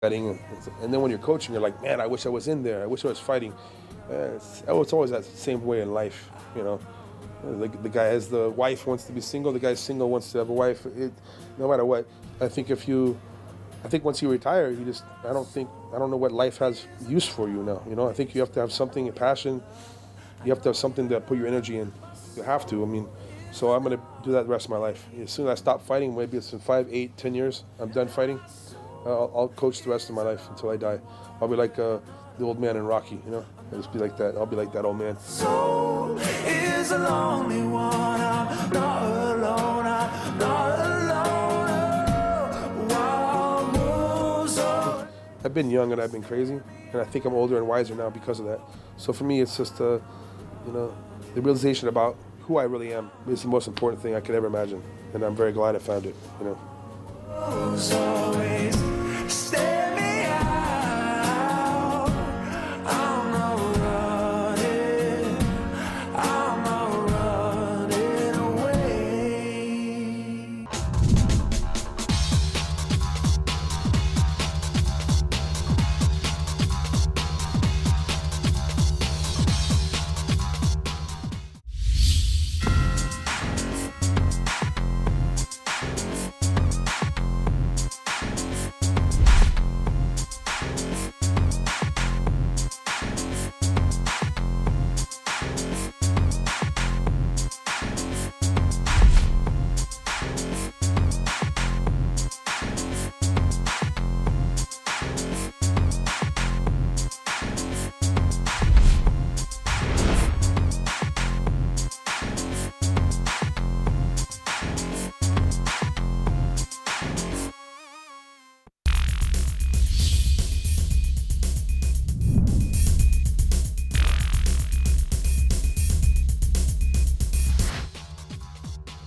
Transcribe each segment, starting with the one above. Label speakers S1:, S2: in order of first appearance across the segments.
S1: fighting, and then when you're coaching, you're like, man, I wish I was in there. I wish I was fighting. It's always that same way in life, you know. The guy has the wife wants to be single. The guy single wants to have a wife. No matter what, I think once you retire, I don't know what life has use for you now. You know, I think you have to have something, a passion. You have to have something to put your energy in. You have to. I mean, so I'm gonna do that the rest of my life. As soon as I stop fighting, maybe it's in 5, 8, 10 years, I'm done fighting. I'll coach the rest of my life until I die. I'll be like the old man in Rocky, you know? I'll just be like that. I'll be like that old man.
S2: Soul is a lonely one. I'm not alone. I'm not alone. Wild moves on.
S1: I've been young and I've been crazy, and I think I'm older and wiser now because of that. So for me, it's just, you know, the realization about who I really am is the most important thing I could ever imagine, and I'm very glad I found it, you know.
S2: Always stare me out. I'm not running. I'm not running away.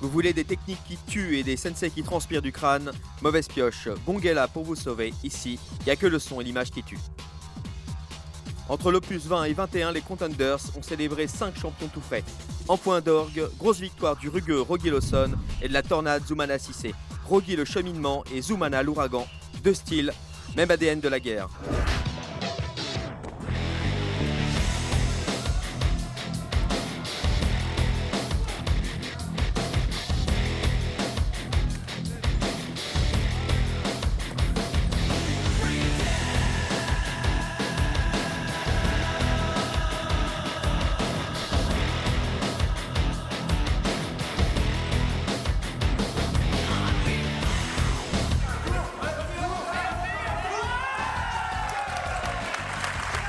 S3: Vous voulez des techniques qui tuent et des sensei qui transpirent du crâne? Mauvaise pioche, Gong est là pour vous sauver. Ici, il n'y a que le son et l'image qui tuent. Entre l'opus 20 et 21, les Contenders ont célébré 5 champions tout faits. En point d'orgue, grosse victoire du rugueux Rogi Lawson et de la tornade Zoumana Cissé. Rogi le cheminement et Zoumana l'ouragan. Deux styles, même ADN de la guerre.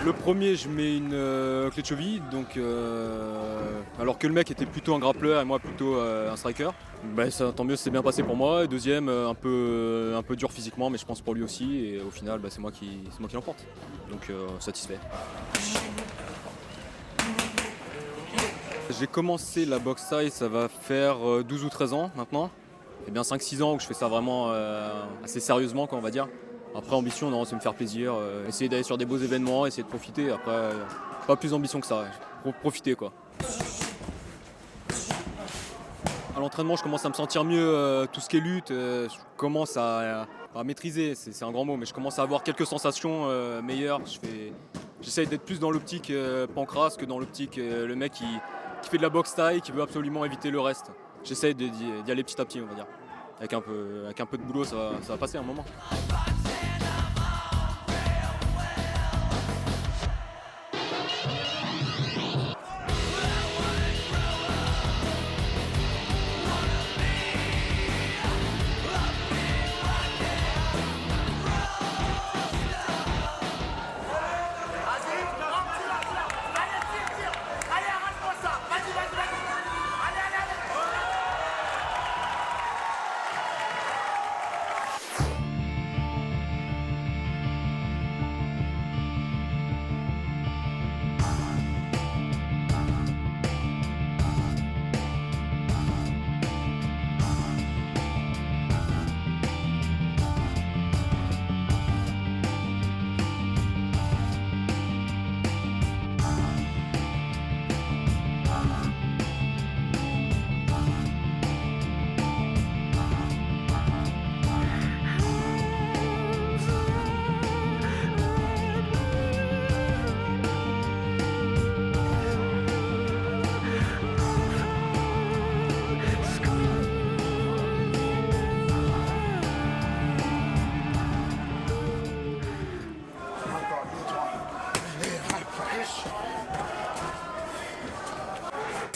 S4: Le premier, je mets une clé de cheville, donc, alors que le mec était plutôt un grappleur et moi plutôt un striker. Ben, ça, tant mieux, c'est bien passé pour moi. Et deuxième, un peu dur physiquement, mais je pense pour lui aussi. Et au final, c'est moi qui l'emporte. Donc satisfait. J'ai commencé la boxe thaï, ça va faire 12 ou 13 ans maintenant. Et bien 5-6 ans où je fais ça vraiment assez sérieusement, quoi, on va dire. Après, ambition, non, c'est me faire plaisir, essayer d'aller sur des beaux événements, essayer de profiter. Après, pas plus d'ambition que ça, profiter quoi. À l'entraînement, je commence à me sentir mieux, tout ce qui est lutte, je commence à maîtriser, c'est un grand mot, mais je commence à avoir quelques sensations meilleures. J'essaye d'être plus dans l'optique Pancras que dans l'optique le mec qui fait de la boxe thaï, qui veut absolument éviter le reste. J'essaye d'y aller petit à petit, on va dire. Avec un peu de boulot, ça va passer un moment.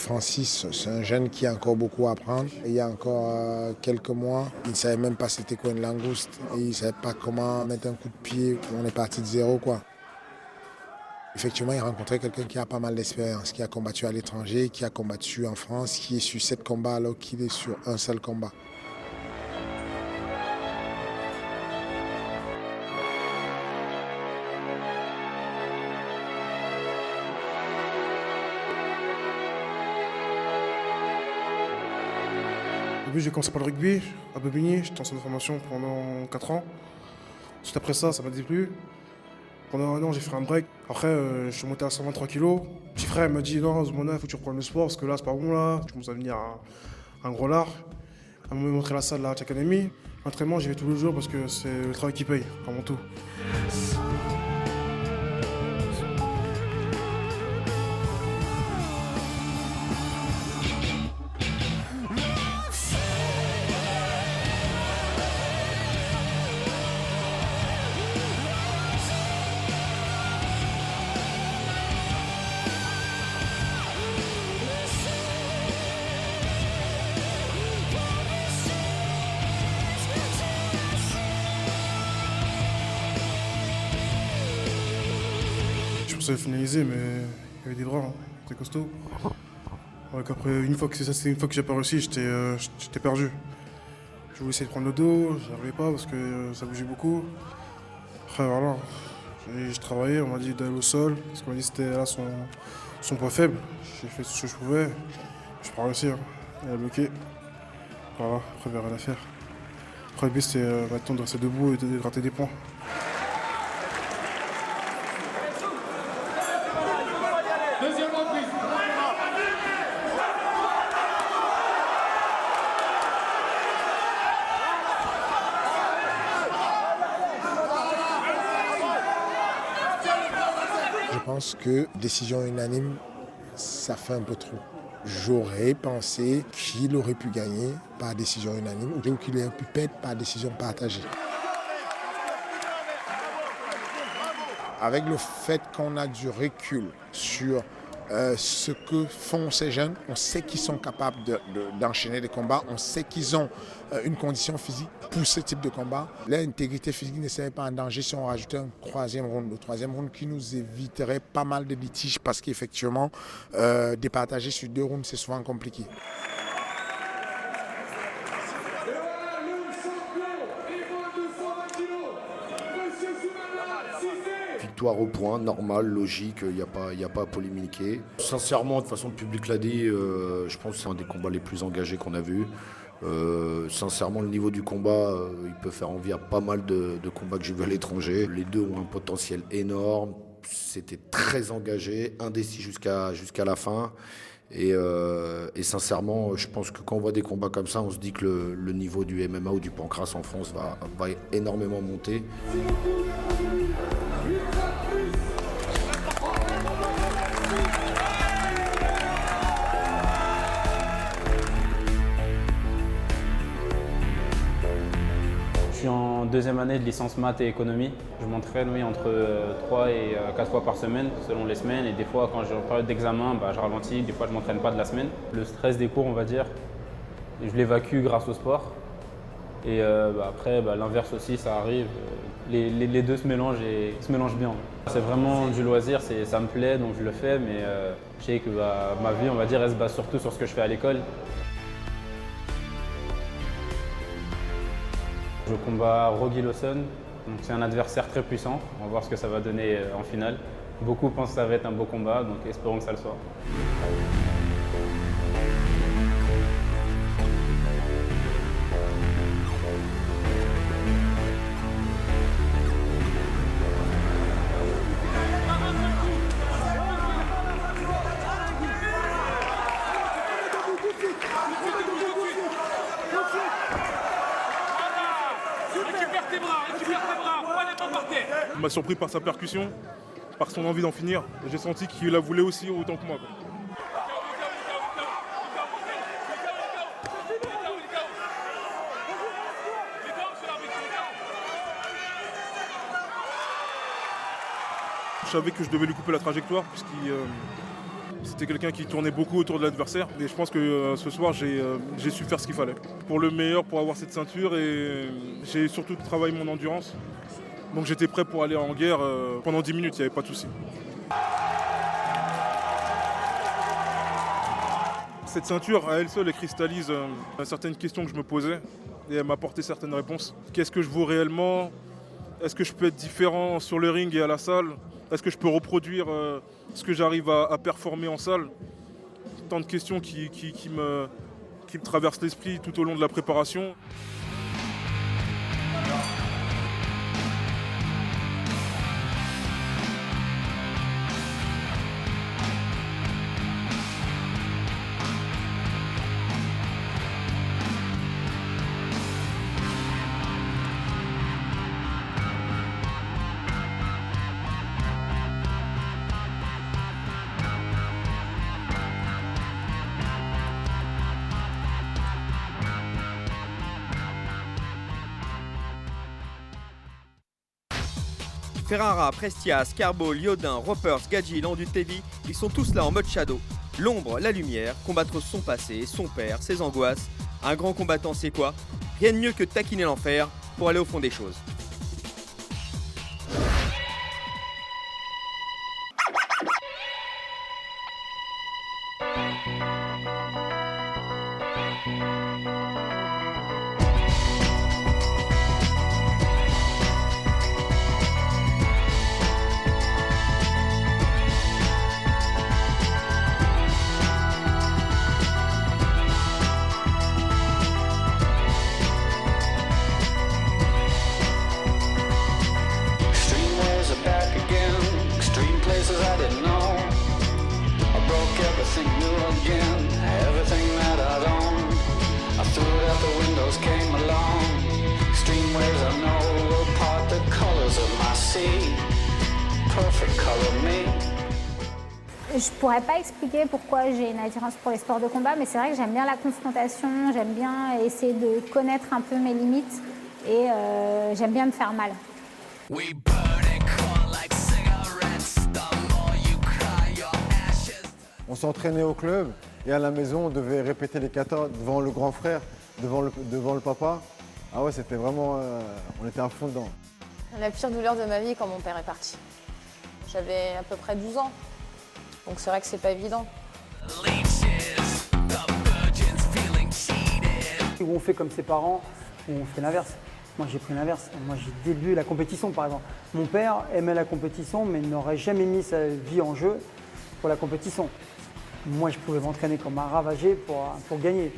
S5: Francis, c'est un jeune qui a encore beaucoup à apprendre. Il y a encore quelques mois, il ne savait même pas c'était quoi une langouste. Et il ne savait pas comment mettre un coup de pied. On est parti de zéro, quoi. Effectivement, il rencontrait quelqu'un qui a pas mal d'expérience, qui a combattu à l'étranger, qui a combattu en France, qui est sur 7 combats alors qu'il est sur un seul combat.
S6: Au début, j'ai commencé par le rugby à Bobigny. J'étais en centre de formation pendant 4 ans. Juste après ça m'a déplu. Pendant un an, j'ai fait un break. Après, je suis monté à 123 kg. Petit frère m'a dit non, Zoumana, il faut que tu reprennes le sport parce que là, c'est pas bon là. Je commence à devenir un gros lard. Elle m'a montré la salle, la Hatch Academy. L'entraînement, j'y vais tous les jours parce que c'est le travail qui paye, avant tout. Je pensais finaliser, mais il y avait des bras, hein. C'était costaud. Donc après, une fois que j'ai pas réussi, j'étais perdu. Je voulais essayer de prendre le dos, j'y arrivais pas parce que ça bougeait beaucoup. Après voilà, j'ai travaillé, on m'a dit d'aller au sol, parce qu'on m'a dit que c'était là son point faible. J'ai fait tout ce que je pouvais, je n'ai pas réussi, hein. Elle a bloqué. Voilà, après il n'y avait rien à faire. Après le but c'était maintenant de rester debout et de gratter des points.
S5: Je pense que décision unanime, ça fait un peu trop. J'aurais pensé qu'il aurait pu gagner par décision unanime ou qu'il aurait pu perdre par décision partagée. Avec le fait qu'on a du recul sur ce que font ces jeunes, on sait qu'ils sont capables d'enchaîner des combats, on sait qu'ils ont une condition physique pour ce type de combat. L'intégrité physique ne serait pas en danger si on rajoutait un troisième round. Le troisième round qui nous éviterait pas mal de litiges parce qu'effectivement, départager sur 2 rounds, c'est souvent compliqué.
S7: Victoire au point, normal, logique, il n'y a pas à polémiquer. Sincèrement, de toute façon, le public l'a dit, je pense que c'est un des combats les plus engagés qu'on a vus. Sincèrement, le niveau du combat, il peut faire envie à pas mal de combats que j'ai vus à l'étranger. Les deux ont un potentiel énorme, c'était très engagé, indécis jusqu'à la fin. Et sincèrement, je pense que quand on voit des combats comme ça, on se dit que le niveau du MMA ou du pancrace en France va énormément monter.
S8: Je suis en 2e année de licence maths et économie. Je m'entraîne entre 3 et 4 fois par semaine, selon les semaines. Et des fois, quand j'ai une période d'examen, je ralentis. Des fois, je ne m'entraîne pas de la semaine. Le stress des cours, on va dire, je l'évacue grâce au sport. Et après, l'inverse aussi, ça arrive. Les deux se mélangent et se mélangent bien. C'est vraiment du loisir, ça me plaît, donc je le fais. Mais je sais que ma vie, on va dire, elle se base surtout sur ce que je fais à l'école. Je combats Rogi Lawson, c'est un adversaire très puissant. On va voir ce que ça va donner en finale. Beaucoup pensent que ça va être un beau combat, donc espérons que ça le soit.
S9: Il m'a surpris par sa percussion, par son envie d'en finir. J'ai senti qu'il la voulait aussi autant que moi. Je savais que je devais lui couper la trajectoire puisqu'il C'était quelqu'un qui tournait beaucoup autour de l'adversaire. Et je pense que ce soir, j'ai su faire ce qu'il fallait. Pour le meilleur, pour avoir cette ceinture. Et j'ai surtout travaillé mon endurance. Donc j'étais prêt pour aller en guerre pendant 10 minutes, il n'y avait pas de souci. Cette ceinture, à elle seule, elle cristallise certaines questions que je me posais. Et elle m'a apporté certaines réponses. Qu'est-ce que je vaux réellement? Est-ce que je peux être différent sur le ring et à la salle? Est-ce que je peux reproduire ce que j'arrive à performer en salle? Tant de questions qui me traversent l'esprit tout au long de la préparation.
S3: Ferrara, Prestia, Scarbo, Liodin, Ropers, Gadji, Landu-Tevi, ils sont tous là en mode shadow. L'ombre, la lumière, combattre son passé, son père, ses angoisses. Un grand combattant, c'est quoi? Rien de mieux que de taquiner l'enfer pour aller au fond des choses.
S10: Je pourrais pas expliquer pourquoi j'ai une attirance pour les sports de combat, mais c'est vrai que j'aime bien la confrontation, j'aime bien essayer de connaître un peu mes limites et j'aime bien me faire mal.
S11: On s'entraînait au club et à la maison on devait répéter les katas devant le grand frère, devant le papa. Ah ouais, c'était vraiment... on était à fond dedans.
S12: La pire douleur de ma vie quand mon père est parti. J'avais à peu près 12 ans. Donc c'est vrai que c'est pas évident.
S13: Ou on fait comme ses parents, ou on fait l'inverse. Moi j'ai pris l'inverse. Moi j'ai début la compétition par exemple. Mon père aimait la compétition mais n'aurait jamais mis sa vie en jeu pour la compétition. Moi je pouvais m'entraîner comme un ravagé pour gagner.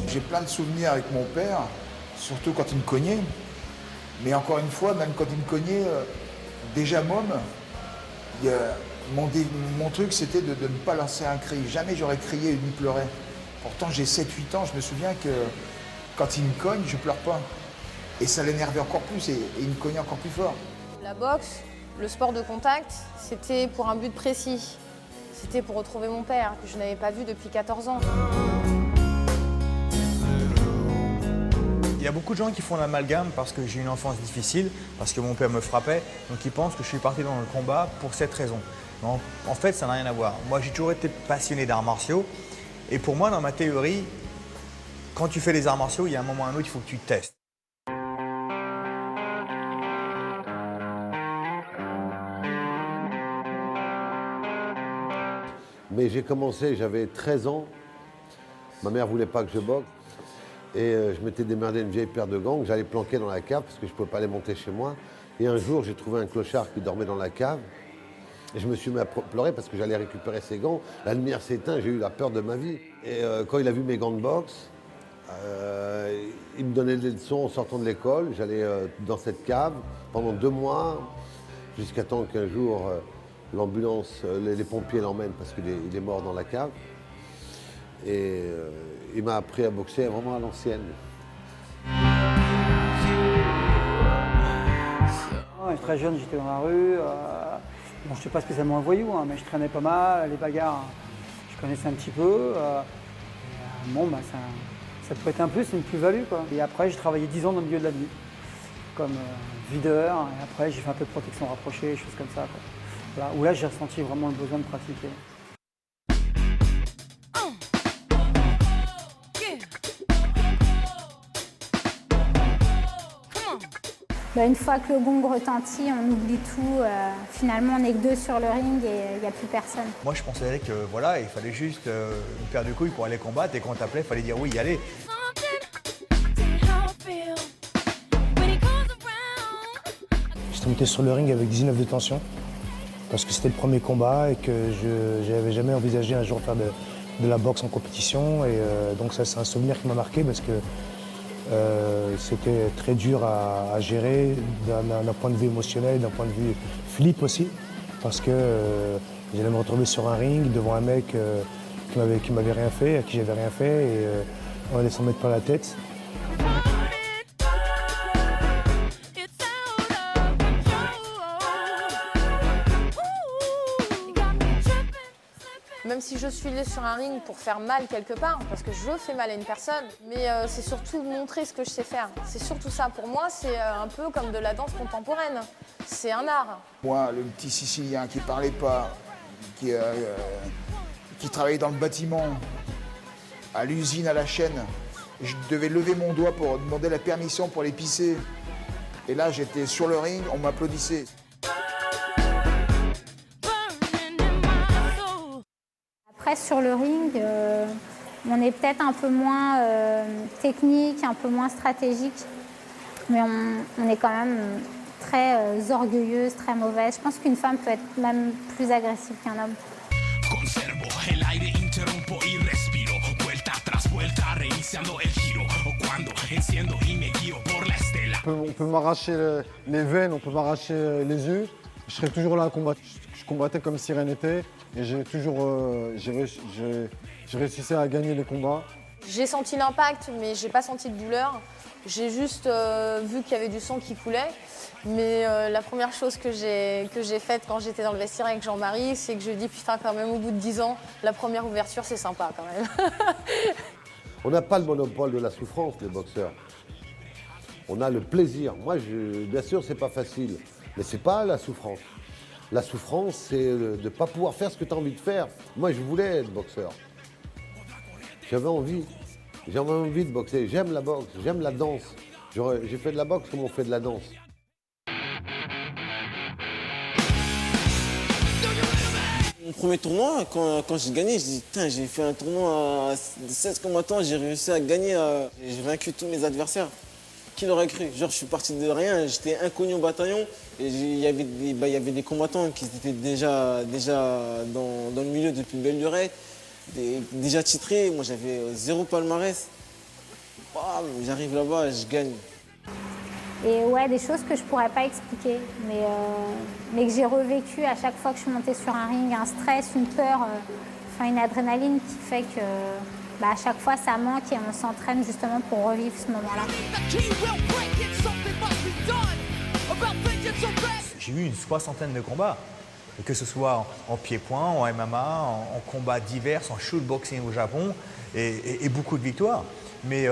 S14: J'ai plein de souvenirs avec mon père, surtout quand il me cognait. Mais encore une fois, même quand il me cognait, déjà môme, mon truc c'était de ne pas lancer un cri. Jamais j'aurais crié ni pleuré. Pourtant j'ai 7-8 ans, je me souviens que quand il me cogne, je pleure pas. Et ça l'énervait encore plus et il me cognait encore plus fort.
S12: La boxe, le sport de contact, c'était pour un but précis. C'était pour retrouver mon père, que je n'avais pas vu depuis 14 ans.
S15: Il y a beaucoup de gens qui font l'amalgame parce que j'ai une enfance difficile, parce que mon père me frappait, donc ils pensent que je suis parti dans le combat pour cette raison. Non, en fait, ça n'a rien à voir. Moi, j'ai toujours été passionné d'arts martiaux, et pour moi, dans ma théorie, quand tu fais les arts martiaux, il y a un moment ou un autre, il faut que tu testes.
S16: Mais j'ai commencé, j'avais 13 ans, ma mère voulait pas que je boxe. Et je m'étais démerdé une vieille paire de gants que j'allais planquer dans la cave parce que je ne pouvais pas les monter chez moi. Et un jour, j'ai trouvé un clochard qui dormait dans la cave. Et je me suis mis à pleurer parce que j'allais récupérer ses gants. La lumière s'est éteinte, j'ai eu la peur de ma vie. Et quand il a vu mes gants de boxe, il me donnait des leçons en sortant de l'école. J'allais dans cette cave pendant 2 mois, jusqu'à temps qu'un jour, l'ambulance, les pompiers l'emmènent parce qu'il est mort dans la cave. Et il m'a appris à boxer vraiment à l'ancienne.
S13: Très jeune, j'étais dans la rue. Bon, je ne suis pas spécialement un voyou, hein, mais je traînais pas mal. Les bagarres, je connaissais un petit peu. Bon, bah, Ça peut être un plus, une plus-value, quoi. Et après, j'ai travaillé 10 ans dans le milieu de la nuit, comme videur. Et après, j'ai fait un peu de protection rapprochée, des choses comme ça, quoi. Voilà, où là, j'ai ressenti vraiment le besoin de pratiquer.
S10: Une fois que le gong retentit, on oublie tout. Finalement, on n'est que 2 sur le ring et il n'y a plus personne.
S15: Moi, je pensais que voilà, il fallait juste une paire de couilles pour aller combattre et quand on t'appelait, il fallait dire oui, y aller.
S17: J'étais monté sur le ring avec 19 de tension parce que c'était le premier combat et que je n'avais jamais envisagé un jour faire de la boxe en compétition. Et donc ça, c'est un souvenir qui m'a marqué parce que c'était très dur à gérer d'un point de vue émotionnel, d'un point de vue flip aussi, parce que j'allais me retrouver sur un ring devant un mec qui m'avait rien fait, à qui j'avais rien fait, et on allait s'en mettre plein la tête.
S12: Même si je suis allée sur un ring pour faire mal quelque part, parce que je fais mal à une personne, mais c'est surtout de montrer ce que je sais faire. C'est surtout ça. Pour moi, c'est un peu comme de la danse contemporaine. C'est un art.
S14: Moi, le petit Sicilien qui parlait pas, qui travaillait dans le bâtiment, à l'usine, à la chaîne, je devais lever mon doigt pour demander la permission pour les pisser. Et là, j'étais sur le ring, on m'applaudissait.
S10: Après, sur le ring, on est peut-être un peu moins technique, un peu moins stratégique, mais on est quand même très orgueilleuse, très mauvaise. Je pense qu'une femme peut être même plus agressive qu'un homme.
S11: On peut m'arracher les veines, on peut m'arracher les yeux. Je serai toujours là à combattre. Je combattais comme si rien n'était et j'ai réussi à gagner les combats.
S12: J'ai senti l'impact, mais j'ai pas senti de douleur. J'ai juste vu qu'il y avait du sang qui coulait. Mais la première chose que j'ai faite quand j'étais dans le vestiaire avec Jean-Marie, c'est que je dis putain, quand même, au bout de 10 ans, la première ouverture, c'est sympa quand même.
S16: On n'a pas le monopole de la souffrance, les boxeurs. On a le plaisir. Moi, bien sûr, c'est pas facile, mais c'est pas la souffrance. La souffrance, c'est de ne pas pouvoir faire ce que tu as envie de faire. Moi, je voulais être boxeur. J'avais envie de boxer. J'aime la boxe, j'aime la danse. J'ai fait de la boxe comme on fait de la danse.
S18: Mon premier tournoi, quand j'ai gagné, je dis putain, j'ai fait un tournoi à 16 combattants, j'ai réussi à gagner, j'ai vaincu tous mes adversaires. Qui l'aurait cru? Genre, je suis parti de rien, j'étais inconnu au bataillon et il y avait des combattants qui étaient déjà dans le milieu depuis belle lurette, déjà titrés. Moi, j'avais 0 palmarès. Bam, j'arrive là-bas, je gagne.
S10: Et ouais, des choses que je pourrais pas expliquer, mais que j'ai revécu à chaque fois que je suis montée sur un ring, un stress, une peur, une adrénaline qui fait que à chaque fois ça manque et on s'entraîne justement pour revivre ce moment-là.
S15: J'ai eu une 60aine de combats, que ce soit en pied-point, en MMA, en combats divers, en shootboxing au Japon, et beaucoup de victoires. Mais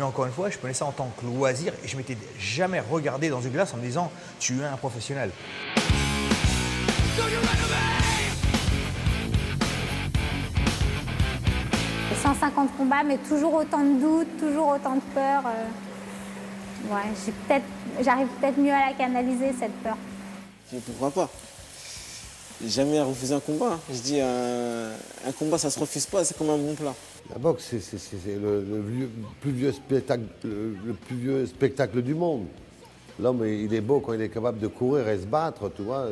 S15: encore une fois, je prenais ça en tant que loisir et je m'étais jamais regardé dans une glace en me disant « tu es un professionnel ».
S10: 150 combats, mais toujours autant de doutes, toujours autant de peur. Ouais, j'arrive peut-être mieux à la canaliser, cette peur.
S18: Pourquoi pas? J'ai jamais refusé un combat. Je dis un combat, ça se refuse pas, c'est comme un bon plat.
S16: La boxe, c'est le plus vieux spectacle du monde. L'homme, il est beau quand il est capable de courir et se battre, tu vois.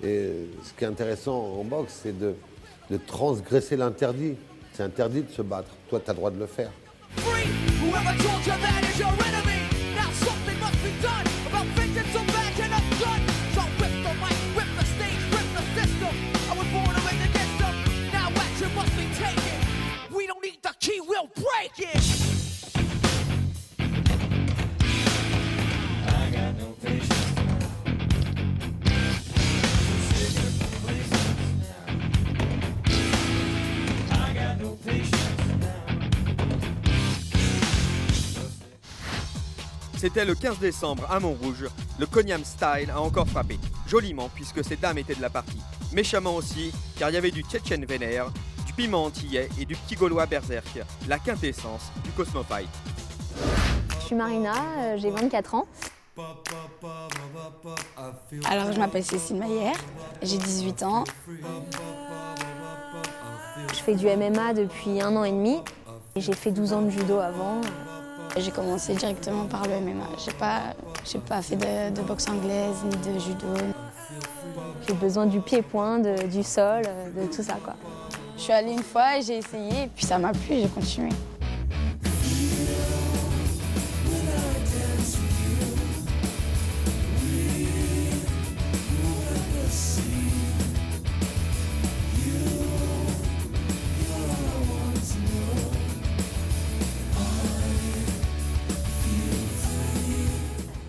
S16: Et ce qui est intéressant en boxe, c'est de transgresser l'interdit. C'est interdit de se battre. Toi, tu as le droit de le faire.
S3: C'était le 15 décembre à Montrouge. Le Cognam Style a encore frappé. Joliment, puisque ces dames étaient de la partie. Méchamment aussi, car il y avait du Tchétchène vénère, du piment antillais et du petit gaulois berserk. La quintessence du Cosmo Fight.
S19: Je suis Marina, j'ai 24 ans.
S20: Alors, je m'appelle Cécile Maillère, j'ai 18 ans.
S19: Je fais du MMA depuis 1 an et demi. J'ai fait 12 ans de judo avant.
S20: J'ai commencé directement par le MMA. J'ai pas fait de boxe anglaise ni de judo.
S19: J'ai besoin du pied-point, du sol, de tout ça, quoi.
S20: Je suis allée une fois, j'ai essayé, et puis ça m'a plu, j'ai continué.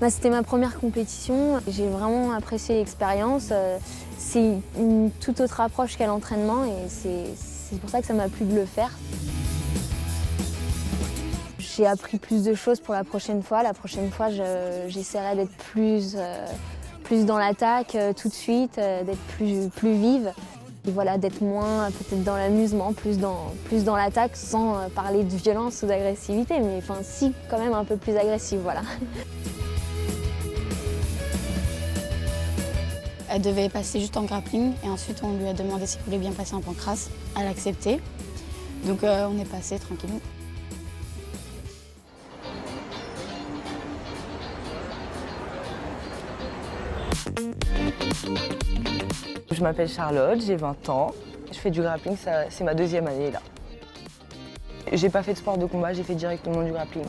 S19: C'était ma première compétition. J'ai vraiment apprécié l'expérience. C'est une toute autre approche qu'à l'entraînement et c'est pour ça que ça m'a plu de le faire. J'ai appris plus de choses pour la prochaine fois. La prochaine fois, j'essaierai d'être plus dans l'attaque tout de suite, d'être plus vive. Et voilà, d'être moins peut-être dans l'amusement, plus dans l'attaque, sans parler de violence ou d'agressivité, mais enfin si, quand même un peu plus agressive, voilà.
S20: Elle devait passer juste en grappling et ensuite on lui a demandé s'il voulait bien passer en pancrace. Elle a accepté. Donc on est passé tranquillement.
S21: Je m'appelle Charlotte, j'ai 20 ans. Je fais du grappling, c'est ma 2e année là. J'ai pas fait de sport de combat, j'ai fait directement du grappling.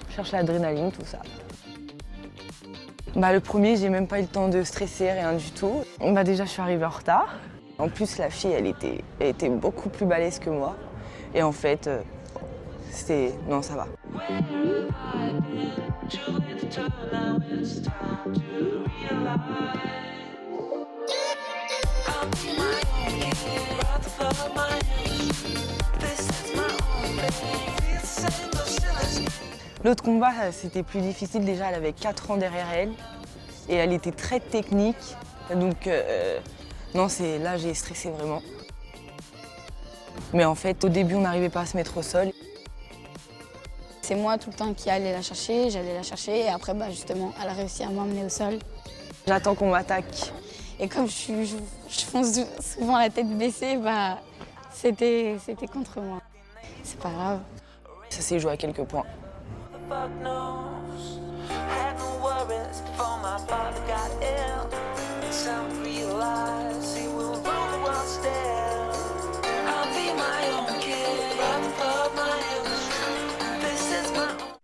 S21: Je cherche l'adrénaline, tout ça. Le premier, j'ai même pas eu le temps de stresser, rien du tout. Déjà, je suis arrivée en retard. En plus, la fille, elle était beaucoup plus balèze que moi. Et en fait, non, ça va. L'autre combat, c'était plus difficile. Déjà, elle avait 4 ans derrière elle et elle était très technique. Donc, non, là, j'ai stressé vraiment. Mais en fait, au début, on n'arrivait pas à se mettre au sol.
S20: C'est moi tout le temps qui allais la chercher, j'allais la chercher et après, justement, elle a réussi à m'emmener au sol.
S21: J'attends qu'on m'attaque.
S20: Et comme je fonce souvent la tête baissée, c'était contre moi. C'est pas grave.
S21: Ça s'est joué à quelques points.
S2: Fuck knows. Had no worries before my father got ill. It's time to realize he will rule the world still. I'll be my own kid, right above my hills. This is my own.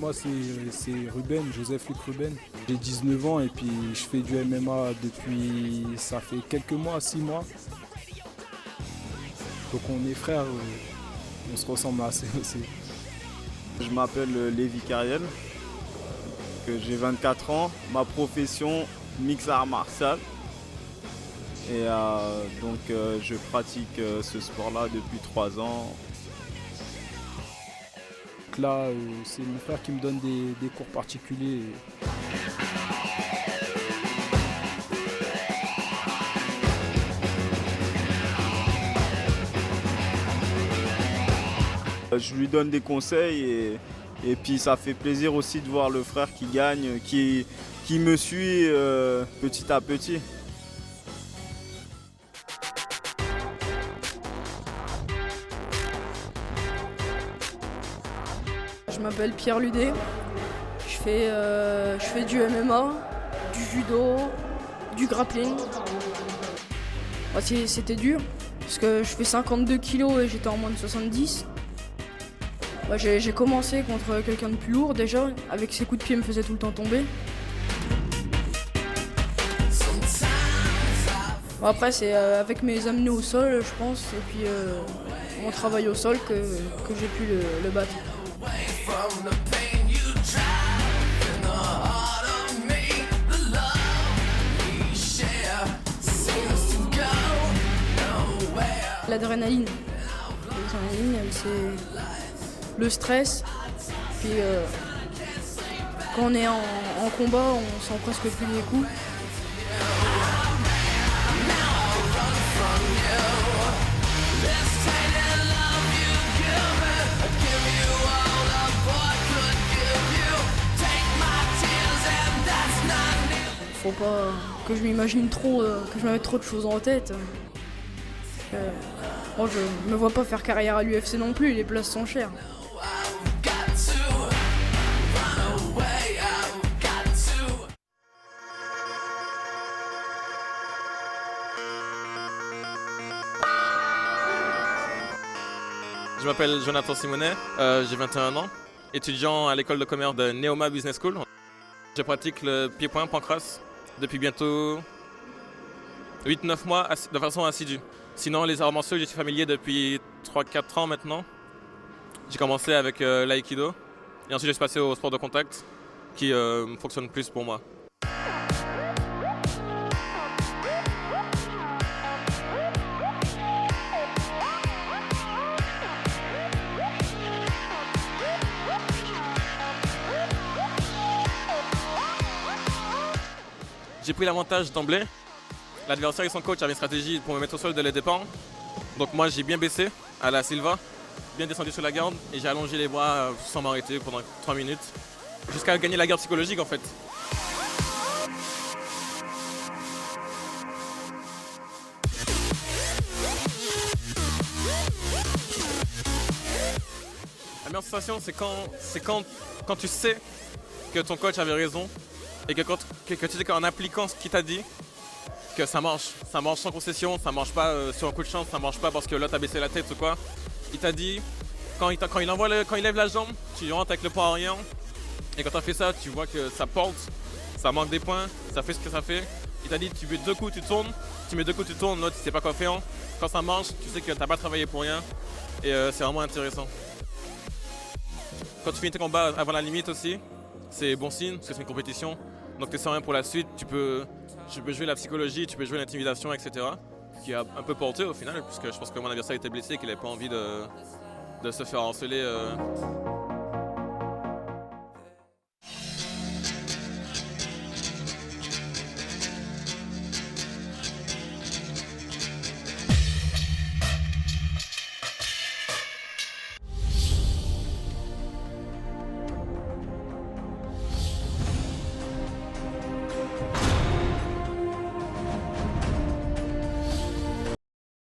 S1: moi c'est Ruben, Joseph Luc Ruben. J'ai 19 ans et puis je fais du MMA depuis, ça fait quelques mois, 6 mois. Donc on est frères, on se ressemble assez aussi.
S22: Je m'appelle Lévi Cariel, que j'ai 24 ans, ma profession mix art martial. Et donc je pratique ce sport-là depuis 3 ans.
S1: Donc là, c'est mon frère qui me donne des cours particuliers.
S22: Je lui donne des conseils et puis ça fait plaisir aussi de voir le frère qui gagne, qui me suit petit à petit.
S23: Je m'appelle Pierre Ludet, je fais du MMA, du judo, du grappling. C'était dur parce que je fais 52 kilos et j'étais en moins de 70. J'ai commencé contre quelqu'un de plus lourd déjà, avec ses coups de pied il me faisait tout le temps tomber. Après c'est avec mes amenés au sol je pense, et puis mon travail au sol que j'ai pu le battre. L'adrénaline. L'adrénaline, c'est le stress. Puis quand on est en combat, on sent presque plus les coups. Faut pas que je m'imagine trop, que je me mette trop de choses en tête. Moi, je me vois pas faire carrière à l'UFC non plus, les places sont chères.
S24: Je m'appelle Jonathan Simonet, j'ai 21 ans, étudiant à l'école de commerce de Neoma Business School. Je pratique le pied-point pancrace depuis bientôt 8-9 mois de façon assidue. Sinon, les arts martiaux, j'y suis familier depuis 3-4 ans maintenant. J'ai commencé avec l'aïkido et ensuite je suis passé au sport de contact qui fonctionne plus pour moi. J'ai pris l'avantage d'emblée. L'adversaire et son coach avaient une stratégie pour me mettre au sol dès le départ. Donc moi j'ai bien baissé à la Silva, bien descendu sur la garde et j'ai allongé les bras sans m'arrêter pendant 3 minutes. Jusqu'à gagner la garde psychologique en fait. La meilleure sensation c'est quand tu sais que ton coach avait raison et que tu sais qu'en appliquant ce qu'il t'a dit, que ça marche sans concession, ça marche pas sur un coup de chance, ça marche pas parce que l'autre a baissé la tête ou quoi. Il t'a dit, quand il lève la jambe, tu rentres avec le poids arrière, et quand tu as fait ça, tu vois que ça porte, ça manque des points, ça fait ce que ça fait. Il t'a dit, tu mets 2 coups, tu tournes, l'autre il sait pas quoi faire. Quand ça marche, tu sais que t'as pas travaillé pour rien, et c'est vraiment intéressant. Quand tu finis tes combats avant la limite aussi, c'est bon signe, parce que c'est une compétition. Donc tu es serein pour la suite, tu peux jouer la psychologie, tu peux jouer l'intimidation, etc. Qui a un peu porté au final, puisque je pense que mon adversaire était blessé et qu'il n'avait pas envie de se faire harceler.